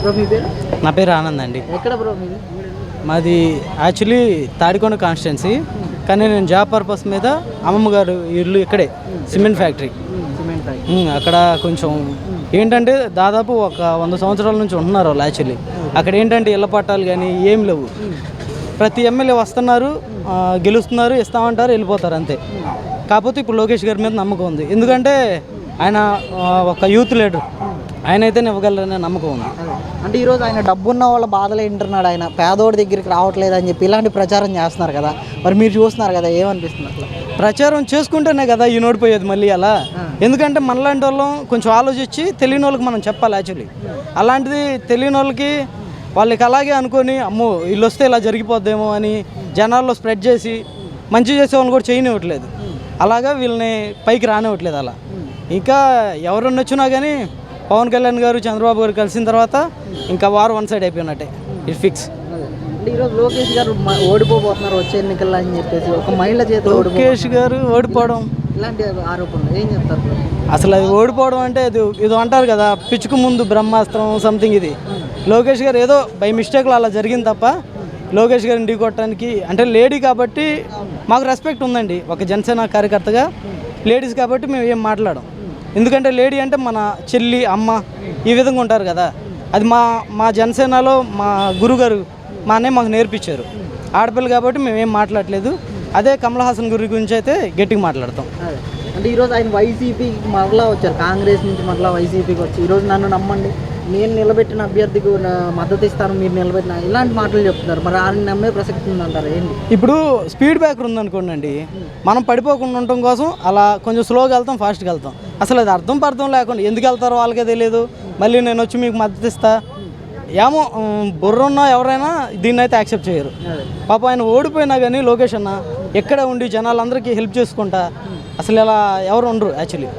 Bro మీ పేరు? నా పేరు ఆనంద్ అండి. ఎక్కడ బ్రో మీది? మాది యాక్చువల్లీ తాడికొండ కాన్స్టిట్యున్సీ, కానీ నేను జాబ్ పర్పస్ మీద అమ్మమ్మ గారు ఇల్లు ఇక్కడే సిమెంట్ ఫ్యాక్టరీ. అక్కడ కొంచెం ఏంటంటే దాదాపు ఒక 100 సంవత్సరాల నుంచి ఉంటున్నారు వాళ్ళు. యాక్చువల్లీ అక్కడ ఏంటంటే ఇళ్ల పట్టాలు కానీ ఏం లేవు. ప్రతి ఎమ్మెల్యే వస్తున్నారు, గెలుస్తున్నారు, ఇస్తామంటారు, వెళ్ళిపోతారు అంతే. కాకపోతే ఇప్పుడు లోకేష్ గారి మీద నమ్మకం ఉంది, ఎందుకంటే ఆయన ఒక యూత్ లీడర్, ఆయన అయితే ఇవ్వగలరనే నమ్మకం ఉంది. అంటే ఈరోజు ఆయన డబ్బున్న వాళ్ళ బాధలు వింటున్నాడు, ఆయన పేదోడి దగ్గరికి రావట్లేదు అని చెప్పి ఇలాంటి ప్రచారం చేస్తున్నారు కదా, మరి మీరు చూస్తున్నారు కదా, ఏమనిపిస్తుంది అసలు? ప్రచారం చేసుకుంటేనే కదా ఈ నోడిపోయేది మళ్ళీ అలా. ఎందుకంటే మనలాంటి వాళ్ళం కొంచెం ఆలోచించి తెలియని వాళ్ళకి మనం చెప్పాలి. యాక్చువల్లీ అలాంటిది తెలియని వాళ్ళకి వాళ్ళకి అలాగే అనుకొని అమ్మో వీళ్ళు వస్తే ఇలా జరిగిపోద్దేమో అని జనాల్లో స్ప్రెడ్ చేసి మంచి చేసే వాళ్ళని కూడా చేయనివ్వట్లేదు. అలాగా వీళ్ళని పైకి రానివ్వట్లేదు. అలా ఇంకా ఎవరన్నా వచ్చినా కానీ పవన్ కళ్యాణ్ గారు చంద్రబాబు గారు కలిసిన తర్వాత ఇంకా వారు వన్ సైడ్ అయిపోయినట్టే, ఇది ఫిక్స్. ఈరోజు లోకేష్ గారు ఓడిపోబోతున్నారు వచ్చే ఎన్నికల్లో అని చెప్పేసి ఒక మహిళ చేత లోకేష్ గారు ఓడిపోవడం ఇలాంటి ఆరోపణలు ఏం చెప్తారు? అసలు అది ఓడిపోవడం అంటే ఇది అంటారు కదా, పిచ్చుకు ముందు బ్రహ్మాస్త్రం సంథింగ్. ఇది లోకేష్ గారు ఏదో బై మిస్టేక్లో అలా జరిగింది తప్ప లోకేష్ గారిని ఢీ కొట్టడానికి అంటే లేడీ కాబట్టి మాకు రెస్పెక్ట్ ఉందండి. ఒక జనసేన కార్యకర్తగా లేడీస్ కాబట్టి మేము ఏం మాట్లాడం, ఎందుకంటే లేడీ అంటే మన చెల్లి అమ్మ ఈ విధంగా ఉంటారు కదా. అది మా జనసేనలో మా గురుగారు మా అన్నయ్య మాకు నేర్పించారు. ఆడపిల్ల కాబట్టి మేము ఏం మాట్లాడలేదు. అదే కమల్ హాసన్ గురించి అయితే గట్టిగా మాట్లాడతాం. అంటే ఈరోజు ఆయన వైసీపీకి మరలా వచ్చారు, కాంగ్రెస్ నుంచి మరలా వైసీపీకి వచ్చి ఈరోజు నన్ను నమ్మండి, నేను నిలబెట్టిన అభ్యర్థికి మద్దతు ఇస్తాను, మీరు నిలబెట్టిన ఇలాంటి మాటలు చెప్తున్నారు. మరి ఆయన నమ్మే ప్రసక్తి ఉందంటారు ఏంటి? ఇప్పుడు స్పీడ్ బ్రేకర్ ఉందనుకోండి అండి, మనం పడిపోకుండా ఉండటం కోసం అలా కొంచెం స్లోగా వెళ్తాం, ఫాస్ట్గా వెళ్తాం. అసలు అది అర్థం లేకుండా ఎందుకు వెళ్తారో వాళ్ళకే తెలియదు. మళ్ళీ నేను వచ్చి మీకు మద్దతు ఇస్తా ఏమో బుర్రున్న ఎవరైనా దీన్ని అయితే యాక్సెప్ట్ చేయరు. పాప ఆయన ఓడిపోయినా కానీ లోకేష్ అన్న ఎక్కడ ఉండి జనాలందరికీ హెల్ప్ చేసుకుంటా అసలు ఇలా ఎవరు ఉండరు. యాక్చువల్లీ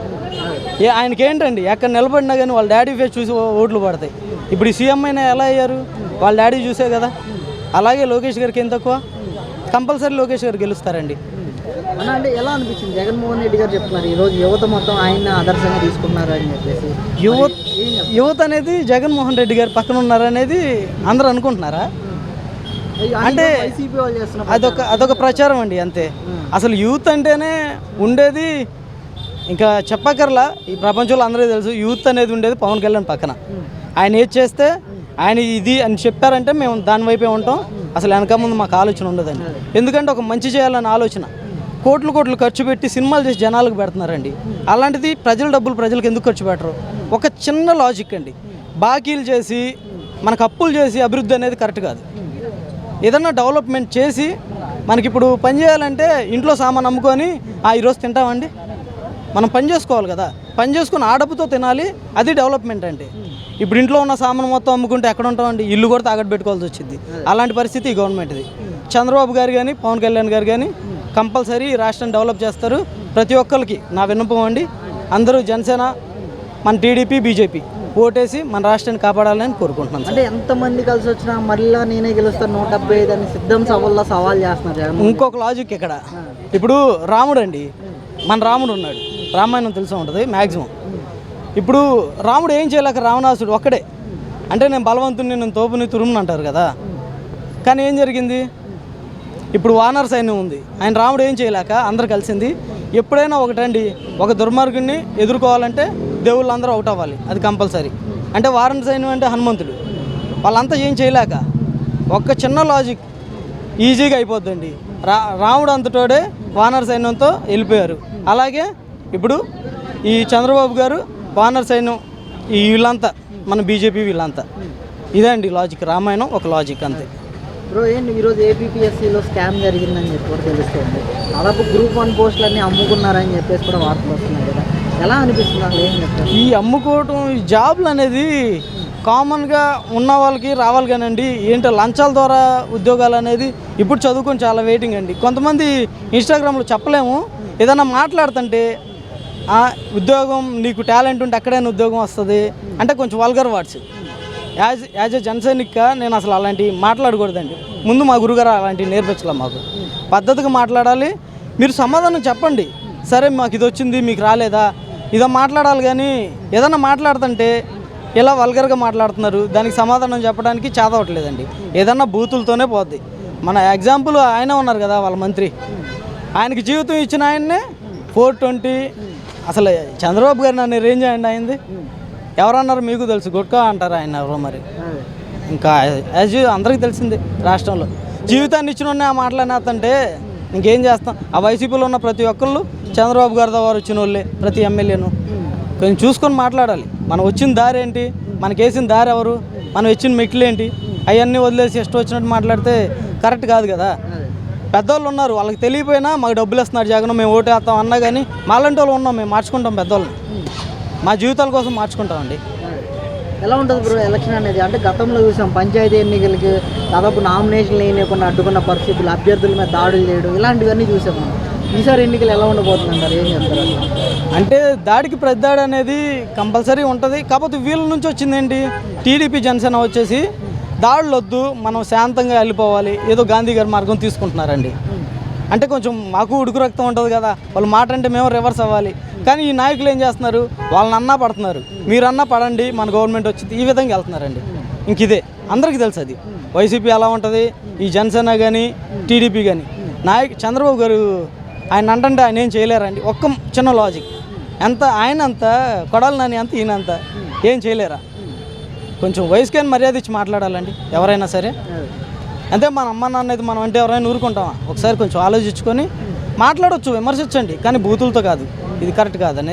ఆయనకి ఏంటండి ఎక్కడ నిలబడినా కానీ వాళ్ళ డాడీ ఫేస్ చూసి ఓట్లు పడతాయి. ఇప్పుడు ఈ సీఎం అయినా ఎలా అయ్యారు, వాళ్ళ డాడీ చూసే కదా. అలాగే లోకేష్ గారికి ఏం తక్కువ, కంపల్సరీ లోకేష్ గారు గెలుస్తారండి. అంటే ఎలా అనిపించింది? జగన్మోహన్ రెడ్డి గారు చెప్తున్నారు ఈరోజు యువత మొత్తం ఆయన ఆదర్శంగా తీసుకున్నారు అని చెప్పేసి. యువత అనేది జగన్మోహన్ రెడ్డి గారు పక్కన ఉన్నారనేది అందరూ అనుకుంటున్నారా? అంటే అదొక ప్రచారం అండి అంతే. అసలు యూత్ అంటేనే ఉండేది ఇంకా చెప్పక్కర్లా, ఈ ప్రపంచంలో అందరికీ తెలుసు యూత్ అనేది ఉండేది పవన్ కళ్యాణ్ పక్కన. ఆయన ఏది చేస్తే ఆయన ఇది అని చెప్పారంటే మేము దాని వైపే ఉంటాం. అసలు వెనక ముందు మాకు ఆలోచన ఉండదండి, ఎందుకంటే ఒక మంచి చేయాలన్న ఆలోచన. కోట్లు ఖర్చు పెట్టి సినిమాలు చేసి జనాలకు పెడుతున్నారండి. అలాంటిది ప్రజల డబ్బులు ప్రజలకు ఎందుకు ఖర్చు పెట్టరు? ఒక చిన్న లాజిక్ అండి, బాకీలు చేసి మనకు అప్పులు చేసి అభివృద్ధి అనేది కరెక్ట్ కాదు. ఏదన్నా డెవలప్మెంట్ చేసి మనకి ఇప్పుడు పని చేయాలంటే ఇంట్లో సామాన్ అమ్ముకొని ఈరోజు తింటామండి, మనం పని చేసుకోవాలి కదా. పని చేసుకుని ఆ డబ్బుతో తినాలి, అది డెవలప్మెంట్ అంటే. ఇప్పుడు ఇంట్లో ఉన్న సామాన్ మొత్తం అమ్ముకుంటే ఎక్కడ ఉంటామండి, ఇల్లు కూడా తాకట్టు పెట్టుకోవాల్సి వచ్చింది. అలాంటి పరిస్థితి ఈ గవర్నమెంట్ది. చంద్రబాబు గారు కానీ పవన్ కళ్యాణ్ గారు కానీ కంపల్సరీ రాష్ట్రాన్ని డెవలప్ చేస్తారు. ప్రతి ఒక్కరికి నా విన్నపం అండి, అందరూ జనసేన మన టీడీపీ బీజేపీ ఓటేసి మన రాష్ట్రాన్ని కాపాడాలని కోరుకుంటున్నాను. అంటే ఎంతమంది కలిసి వచ్చినా మళ్ళీ నేనే గెలుస్తాను 175 అని సిద్ధం సభల్లో సవాల్ చేస్తున్నారు. ఇంకొక లాజిక్ ఇక్కడ, ఇప్పుడు రాముడు అండి, మన రాముడు ఉన్నాడు, రామాయణం తెలిసి ఉంటుంది మ్యాక్సిమం. ఇప్పుడు రాముడు ఏం చేయలేక రావణాసుడు ఒక్కడే అంటే నేను బలవంతుని, నేను తోపుని తురుముని అంటారు కదా. కానీ ఏం జరిగింది, ఇప్పుడు వానర సైన్యం ఉంది, ఆయన రాముడు ఏం చేయలేక అందరు కలిసింది. ఎప్పుడైనా ఒకటండి, ఒక దుర్మార్గుడిని ఎదుర్కోవాలంటే దేవుళ్ళందరూ అవుట్ అవ్వాలి, అది కంపల్సరీ. అంటే వానర సైన్యం అంటే హనుమంతుడు, వాళ్ళంతా ఏం చేయలేక ఒక్క చిన్న లాజిక్ ఈజీగా అయిపోద్దండి. రాముడు అంతటోడే వానర సైన్యంతో వెళ్ళిపోయారు. అలాగే ఇప్పుడు ఈ చంద్రబాబు గారు వానర సైన్యం వీళ్ళంతా మన బీజేపీ వీళ్ళంతా, ఇదే అండి లాజిక్. రామాయణం ఒక లాజిక్ అంతే. బ్రో ఏంటి ఈరోజు ఏపీపీఎస్సీలో స్కామ్ జరిగిందని చెప్పి కూడా తెలుస్తుంది. దాదాపు గ్రూప్ 1 పోస్టులన్నీ అమ్ముకున్నారని చెప్పేసి కూడా వార్తలు వస్తున్నాయి కదా, ఎలా అనిపిస్తుంది అసలు? ఏం చెప్తారు? ఈ అమ్ముకోవటం, ఈ జాబ్లు అనేది కామన్గా ఉన్న వాళ్ళకి రావాలి కానండి. ఏంటో లంచాల ద్వారా ఉద్యోగాలు అనేది ఇప్పుడు చదువుకొని చాలా వెయిటింగ్ అండి. కొంతమంది ఇన్స్టాగ్రామ్లో చెప్పలేము, ఏదైనా మాట్లాడుతుంటే ఉద్యోగం నీకు టాలెంట్ ఉంటే ఎక్కడైనా ఉద్యోగం వస్తుంది అంటే కొంచెం వల్గర్ వర్డ్స్. యాజ్ ఎ జనసైనిక్గా నేను అసలు అలాంటివి మాట్లాడకూడదండి. ముందు మా గురుగారు అలాంటివి నేర్పించలే మాకు. పద్ధతిగా మాట్లాడాలి, మీరు సమాధానం చెప్పండి. సరే మాకు ఇది వచ్చింది మీకు రాలేదా, ఇదో మాట్లాడాలి. కానీ ఏదన్నా మాట్లాడుతుంటే ఇలా వల్గర్గా మాట్లాడుతున్నారు. దానికి సమాధానం చెప్పడానికి చేదవట్లేదండి. ఏదన్నా బూతులతోనే పోద్ది. మన ఎగ్జాంపుల్ ఆయన ఉన్నారు కదా వాళ్ళ మంత్రి, ఆయనకి జీవితం ఇచ్చిన ఆయన్నే 420. అసలు చంద్రబాబు గారు నన్ను రేంజ్ అయ్యండి అయింది. ఎవరన్నారు మీకు తెలుసు, గుట్కా అంటారు ఆయన ఎవరో మరి. ఇంకా యాజ్ అందరికీ తెలిసింది రాష్ట్రంలో జీవితాన్ని ఇచ్చిన ఆ మాట్లాడినంటే ఇంకేం చేస్తాం. ఆ వైసీపీలో ఉన్న ప్రతి ఒక్కళ్ళు చంద్రబాబు గారి ద్వారా వచ్చిన వాళ్ళే, ప్రతి ఎమ్మెల్యేను. కొంచెం చూసుకొని మాట్లాడాలి. మనం వచ్చిన దారి ఏంటి, మనకి వేసిన దారి ఎవరు, మనం ఇచ్చిన మెట్లు ఏంటి, అవన్నీ వదిలేసి ఇష్టం వచ్చినట్టు మాట్లాడితే కరెక్ట్ కాదు కదా. పెద్దవాళ్ళు ఉన్నారు, వాళ్ళకి తెలియపోయినా మాకు డబ్బులు ఇస్తున్నారు జగన్, మేము ఓటు వేస్తాం అన్నా కానీ మాలాంటి వాళ్ళు ఉన్నాం, మేము మార్చుకుంటాం పెద్దవాళ్ళని, మా జీవితాల కోసం మార్చుకుంటామండి. ఎలా ఉంటుంది బ్రో ఎలక్షన్ అనేది? అంటే గతంలో చూసాం పంచాయతీ ఎన్నికలకి దాదాపు నామినేషన్లు వేయకుండా అడ్డుకున్న పరిస్థితులు, అభ్యర్థుల మీద దాడులు చేయడం, ఇలాంటివన్నీ చూసాం మనం. ఈసారి ఎన్నికలు ఎలా ఉండబోతుందంటారు, ఏం చేస్తారు? అంటే దాడికి ప్రతిదాడి అనేది కంపల్సరీ ఉంటుంది. కాకపోతే వీళ్ళ నుంచి వచ్చిందేంటి, టీడీపీ జనసేన వచ్చేసి దాడులు వద్దు, మనం శాంతంగా వెళ్ళిపోవాలి, ఏదో గాంధీ గారి మార్గం తీసుకుంటున్నారండి. అంటే కొంచెం మాకు ఉడుకు రక్తం ఉంటుంది కదా, వాళ్ళు మాట అంటే మేము రివర్స్ అవ్వాలి. కానీ ఈ నాయకులు ఏం చేస్తున్నారు, వాళ్ళని అన్నా పడుతున్నారు, మీరన్నా పడండి మన గవర్నమెంట్ వచ్చింది, ఈ విధంగా వెళ్తున్నారండి. ఇంక ఇదే అందరికీ తెలుసు. అది వైసీపీ ఎలా ఉంటుంది, ఈ జనసేన కానీ టీడీపీ కానీ. చంద్రబాబు గారు ఆయన అంటే ఆయన ఏం చేయలేరండి. ఒక్క చిన్న లాజిక్, ఎంత ఆయన అంత కొడాలి నాని అంత ఈయన అంత ఏం చేయలేరా? కొంచెం వయసుకైనా మర్యాద ఇచ్చి మాట్లాడాలండి ఎవరైనా సరే. అంటే మన అమ్మ నాన్న అయితే మనం అంటే ఎవరైనా ఊరుకుంటామా? ఒకసారి కొంచెం ఆలోచించుకొని మాట్లాడవచ్చు, విమర్శించండి, కానీ బూతులతో కాదు. ఇది కరెక్ట్ కాదు అనేది